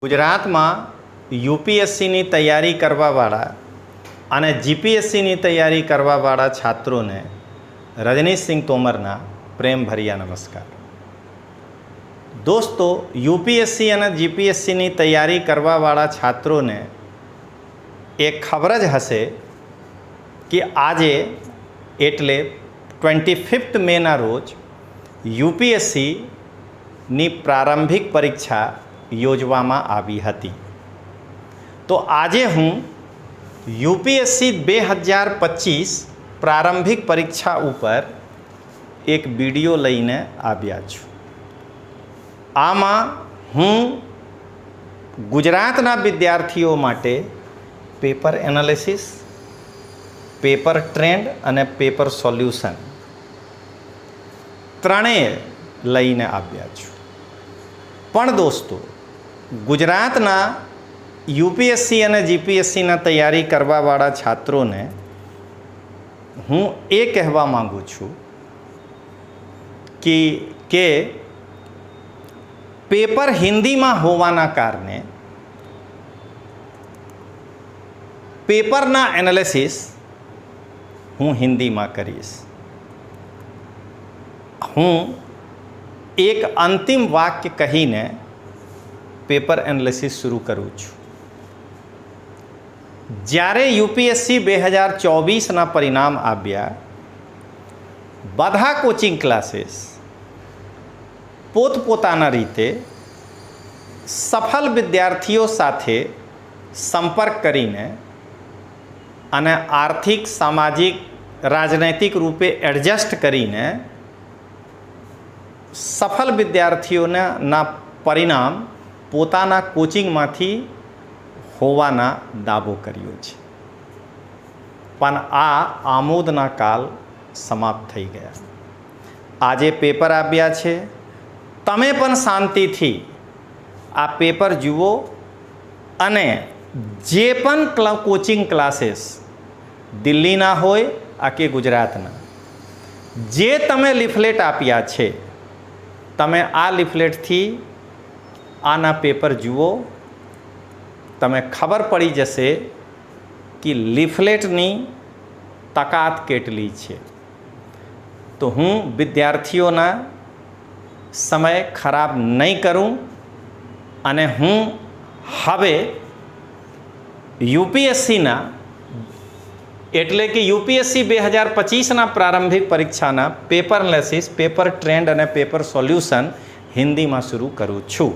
ગુજરાતમાં યુપીએસસીની તૈયારી કરવાવાળા અને જીપીએસસીની તૈયારી કરવાવાળા છાત્રોને રજનીશસિંહ તોમરના પ્રેમભર્યા નમસ્કાર। દોસ્તો, યુપીએસસી અને જીપીએસસીની તૈયારી કરવાવાળા છાત્રોને એક ખબર જ હશે કે આજે એટલે 25 મેના રોજ યુપીએસસીની પ્રારંભિક પરીક્ષા યોજવામાં આવી હતી। તો આજે હું યુપીએસસી 2025 પ્રારંભિક પરીક્ષા ઉપર એક વિડીયો લઈને આવ્યા છું। આમાં હું ગુજરાતના વિદ્યાર્થીઓ માટે પેપર એનાલિસિસ, પેપર ટ્રેન્ડ અને પેપર સોલ્યુશન ત્રણેય લઈને આવ્યા છું। પણ દોસ્તો, ગુજરાતના યુપીએસસી અને જીપીએસસીના તૈયારી કરવાવાળા છાત્રોને હું એ કહેવા માગું છું કે પેપર હિન્દીમાં હોવાના કારણે પેપરના એનાલિસિસ હું હિન્દીમાં કરીશ। હું એક અંતિમ વાક્ય કહીને પેપર એનાલિસિસ શરૂ કરું છું। જ્યારે યુપીએસસી 2024ના પરિણામ આવ્યા, બધા કોચિંગ ક્લાસીસ પોતપોતાના રીતે સફળ વિદ્યાર્થીઓ સાથે સંપર્ક કરીને અને આર્થિક, સામાજિક, રાજનૈતિક રૂપે એડજસ્ટ કરીને સફળ વિદ્યાર્થીઓના પરિણામ પોતાના કોચિંગમાંથી હોવાના દાવો કર્યો છે। પણ આ આમોદના કાળ સમાપ્ત થઈ ગયા। આજે પેપર આવ્યા છે। તમે પણ શાંતિથી આ પેપર જુઓ અને જે પણ કોચિંગ ક્લાસીસ દિલ્હીના હોય કે ગુજરાતના, જે તમે લીફલેટ આપ્યા છે, તમે આ લીફલેટથી આના પેપર જુઓ। તમે ખબર પડી જશે કે લીફલેટની તાકાત કેટલી છે। તો હું વિદ્યાર્થીઓના સમય ખરાબ નહીં કરું અને હું હવે યુપીએસસીના એટલે કે યુપીએસસી 2025ના પ્રારંભિક પરીક્ષાના પેપર એનાલિસિસ, પેપર ટ્રેન્ડ અને પેપર સોલ્યુશન હિન્દીમાં શરૂ કરું છું।